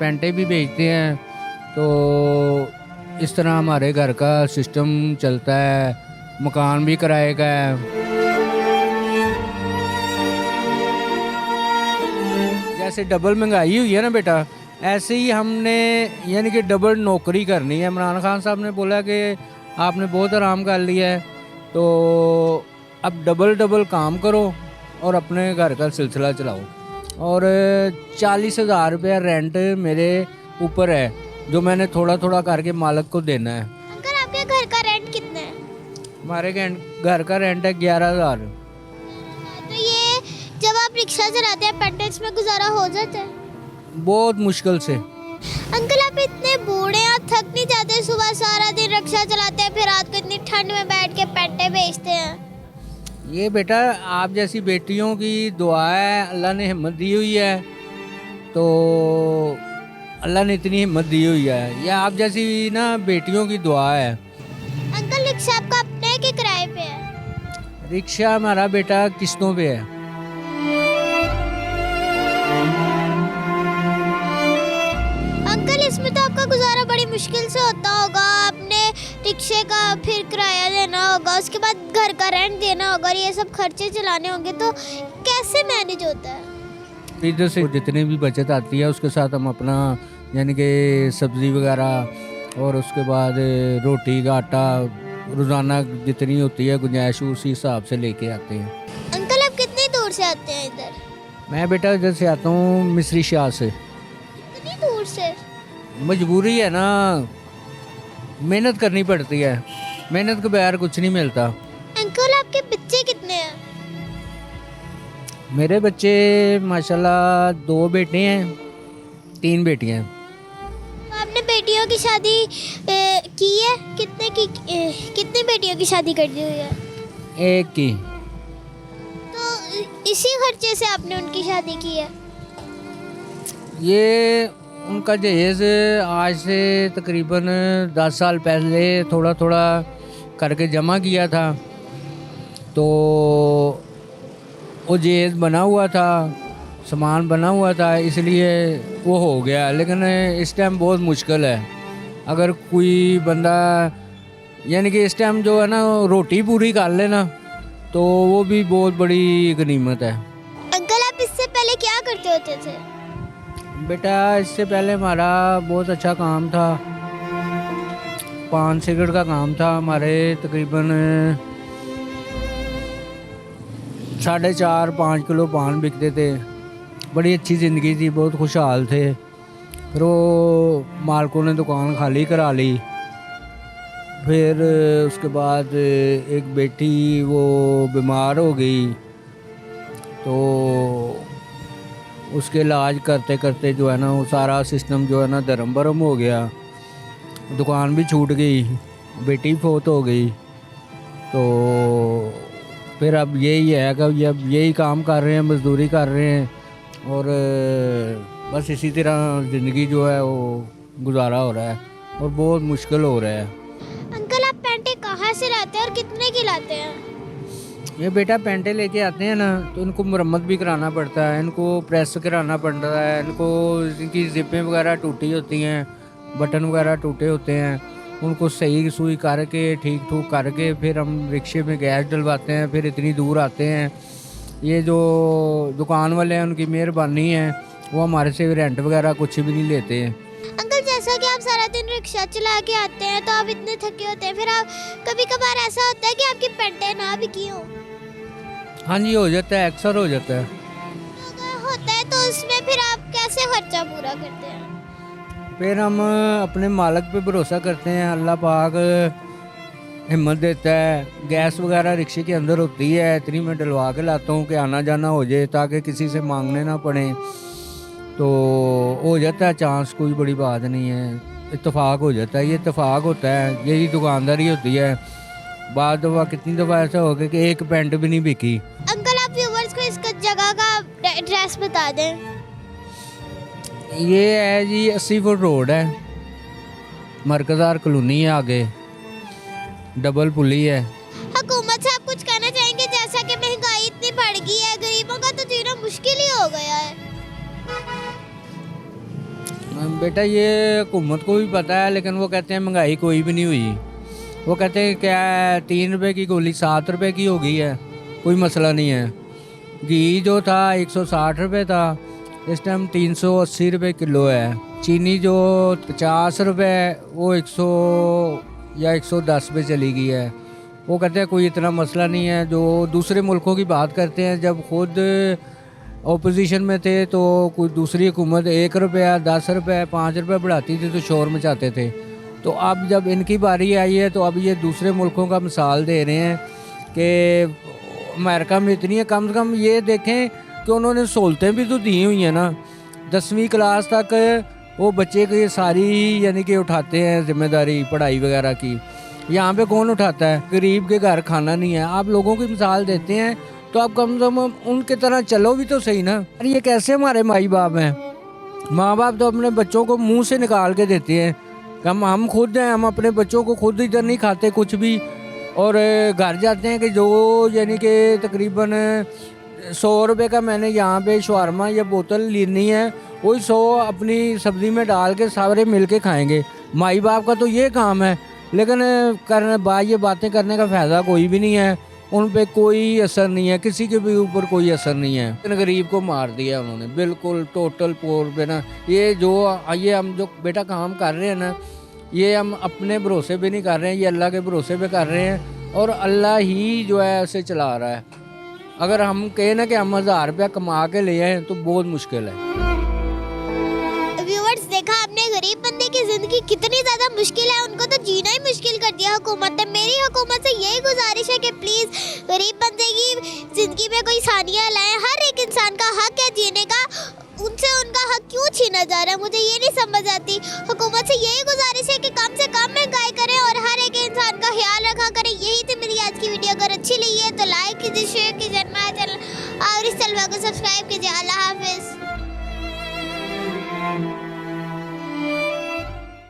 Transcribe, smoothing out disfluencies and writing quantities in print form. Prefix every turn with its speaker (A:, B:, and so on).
A: पेंटे भी बेचते हैं। तो इस तरह हमारे घर का सिस्टम चलता है। मकान भी किराए का है। जैसे डबल महंगाई हुई है ना बेटा, ऐसे ही हमने यानी कि डबल नौकरी करनी है। इमरान खान साहब ने बोला कि आपने बहुत आराम कर लिया है, तो अब डबल डबल काम करो और अपने घर का सिलसिला चलाओ। और 40,000 रुपया रेंट मेरे ऊपर है, जो मैंने थोड़ा थोड़ा करके मालिक को देना है।
B: अंकल आपके घर का रेंट कितना है?
A: हमारे घर का रेंट है 11,000।
B: तो ये जब आप रिक्शा चलाते हैं पेंटेक्स में गुजारा हो जाता है?
A: बहुत मुश्किल से।
B: अंकल आप इतने बूढ़े हैं, आप थक नहीं जाते? सुबह सारा दिन रिक्शा चलाते हैं, फिर रात को इतनी ठंड में बैठ के पेंटे बेचते हैं।
A: ये बेटा आप जैसी बेटियों की दुआ है, अल्लाह ने हिम्मत दी हुई है। तो अल्लाह ने इतनी हिम्मत दी हुई है, ये आप जैसी ना बेटियों की दुआ है।
B: अंकल रिक्शा आपका अपने है कि किराए पे है?
A: रिक्शा हमारा बेटा किस्तों पे है।
B: अंकल इसमें तो आपका गुजारा बड़ी मुश्किल से होता होगा। आपने रिक्शे का फिर किराया देना होगा, उसके बाद घर का रेंट देना होगा, और ये सब खर्चे चलाने होंगे, तो कैसे मैनेज होता है?
A: इधर से जितनी भी बचत आती है उसके साथ हम अपना यानी कि सब्ज़ी वगैरह और उसके बाद रोटी का आटा रोज़ाना जितनी होती है गुंजाइश उसी हिसाब से लेके आते हैं।
B: अंकल आप कितनी दूर से आते हैं इधर?
A: मैं बेटा इधर से आता हूँ मिस्री शाह से।
B: कितनी दूर से?
A: मजबूरी है ना, मेहनत करनी पड़ती है, मेहनत के बगैर कुछ नहीं मिलता।
B: अंकल आपके बच्चे कितने हैं?
A: मेरे बच्चे माशाल्लाह 2 बेटे हैं, 3 बेटियां हैं।
B: आपने बेटियों की शादी की है? कितनी बेटियों की शादी कर दी हुई है?
A: एक की।
B: तो इसी खर्चे से आपने उनकी शादी की है?
A: ये उनका जहेज़ आज से तकरीबन 10 साल पहले थोड़ा थोड़ा करके जमा किया था। तो वो जहेज़ बना हुआ था, सामान बना हुआ था, इसलिए वो हो गया। लेकिन इस टाइम बहुत मुश्किल है। अगर कोई बंदा यानी कि इस टाइम जो है ना रोटी पूरी कर लेना, तो वो भी बहुत बड़ी गनीमत है।
B: अंकल आप इससे पहले क्या करते होते थे?
A: बेटा इससे पहले हमारा बहुत अच्छा काम था, पान सिगरेट का काम था। हमारे तकरीबन 4.5-5 किलो पान बिकते थे। बड़ी अच्छी ज़िंदगी थी, बहुत खुशहाल थे। फिर वो मालिकों ने दुकान खाली करा ली। फिर उसके बाद एक बेटी वो बीमार हो गई, तो उसके इलाज करते करते जो है ना वो सारा सिस्टम जो है ना धर्म भरम हो गया। दुकान भी छूट गई, बेटी फौत हो गई। तो फिर अब यही है कि अब यही काम कर रहे हैं, मजदूरी कर रहे हैं, और बस इसी तरह ज़िंदगी जो है वो गुजारा हो रहा है और बहुत मुश्किल हो रहा है।
B: अंकल आप पेंटे कहाँ से लाते हैं और कितने की लाते हैं?
A: ये बेटा पेंटे लेके आते हैं ना, तो इनको मरम्मत भी कराना पड़ता है, इनको प्रेस कराना पड़ता है, इनको इनकी जिपें वगैरह टूटी होती हैं, बटन वगैरह टूटे होते हैं, उनको सही सुई करके ठीक ठूक करके फिर हम रिक्शे में गैस डलवाते हैं, फिर इतनी दूर आते हैं। ये जो दुकान वाले हैं उनकी मेहरबानी है, वो हमारे से रेंट वगैरह कुछ भी नहीं लेते हैं।
B: अंकल जैसा कि आप सारा दिन रिक्शा चला के आते हैं तो आप इतने थके होते हैं, फिर आप कभी कभार ऐसा होता है कि आपकी पेंटे ना बिकी हो?
A: हाँ जी, हो जाता है, अक्सर हो जाता है।
B: अगर होता है तो उसमें फिर आप कैसे खर्चा पूरा करते हैं?
A: फिर हम अपने मालिक पे भरोसा करते हैं, अल्लाह पाक हिम्मत देता है। गैस वगैरह रिक्शे के अंदर होती है, इतनी मैं डलवा के लाता हूँ कि आना जाना हो जाए, ताकि किसी से मांगने ना पड़े। तो हो जाता है चांस, कोई बड़ी बात नहीं है, इत्तेफाक हो जाता है। ये इत्तेफाक होता है, यही दुकानदारी होती है। बाद दफ़ा कितनी दफ़ा ऐसा हो गया कि एक पेंट भी नहीं बिकी।
B: अंकल आप व्यूवर्स को इस जगह का एड्रेस बता दें।
A: ये है जी 80 फुट रोड है, मरकज़ार कॉलोनी है, आगे डबल पुली है।
B: हुकूमत से आप कुछ कहना चाहेंगे? जैसा कि महंगाई इतनी बढ़ गई है, गरीबों का तो जीना मुश्किल ही हो गया है।
A: बेटा ये हुकूमत को भी पता है, लेकिन वो कहते हैं महंगाई कोई भी नहीं हुई। वो कहते हैं क्या है, 3 रुपये की गोली 7 रुपये की हो गई है, कोई मसला नहीं है। घी जो था 160 रुपये था, इस टाइम 380 रुपये किलो है। चीनी जो 50 रुपये वो 100 या 110 पे चली गई है। वो कहते हैं कोई इतना मसला नहीं है। जो दूसरे मुल्कों की बात करते हैं, जब खुद ओपोजिशन में थे तो कोई दूसरी हुकूमत 1 रुपया 10 रुपये 5 रुपये बढ़ाती थी तो शोर मचाते थे। तो अब जब इनकी बारी आई है तो अब ये दूसरे मुल्कों का मिसाल दे रहे हैं कि अमेरिका में इतनी है। कम से कम ये देखें कि उन्होंने सहूलतें भी तो दी हुई हैं ना। 10वीं क्लास तक वो बच्चे की सारी यानी कि उठाते हैं जिम्मेदारी पढ़ाई वगैरह की। यहाँ पे कौन उठाता है? गरीब के घर खाना नहीं है। आप लोगों की मिसाल देते हैं तो आप कम से कम उनके तरह चलो भी तो सही ना। अरे ये कैसे हमारे माई बाप हैं? माँ बाप तो अपने बच्चों को मुंह से निकाल के देते हैं। हम खुद हैं, हम अपने बच्चों को खुद इधर नहीं खाते कुछ भी, और घर जाते हैं कि जो यानी कि तकरीबन 100 रुपये का मैंने यहाँ पे शवारमा या बोतल लेनी है, वही 100 अपनी सब्ज़ी में डाल के सारे मिल के खाएँगे। माई बाप का तो ये काम है, लेकिन ये बातें करने का फ़ायदा कोई भी नहीं है। उन पे कोई असर नहीं है, किसी के भी ऊपर कोई असर नहीं है। लेकिन गरीब को मार दिया उन्होंने बिल्कुल टोटल पोर पे ना। ये हम जो बेटा काम कर रहे हैं ना, ये हम अपने भरोसे पे नहीं कर रहे हैं, ये अल्लाह के भरोसे पे कर रहे हैं, और अल्लाह ही जो है उसे चला रहा है। अगर हम कहें ना कि हम 1000 रुपया कमा के ले आए तो बहुत मुश्किल है।
B: व्यूअर्स, देखा आपने गरीब बंदे की जिंदगी कितनी ज्यादा मुश्किल है, उनको तो जीना ही मुश्किल कर दिया हुकूमत ने। मेरी हुकूमत से यही गुजारिश है कि प्लीज गरीब बंदे की जिंदगी में कोई सानियाँ लाएं। हर एक इंसान का हक है जीने का, उनसे उनका हक क्यों छीना जा रहा है, मुझे ये नहीं समझ आती। हुकूमत से यही गुजारिश है कि कम से कम महंगाई करें और हर एक इंसान का ख्याल रखा करें। यही थी मेरी आज की वीडियो। अगर अच्छी लगी है तो लाइक कीजिए, शेयर कीजिए, हमारा चैनल और इस चैनल को सब्सक्राइब कीजिए। अल्लाह हाफिज।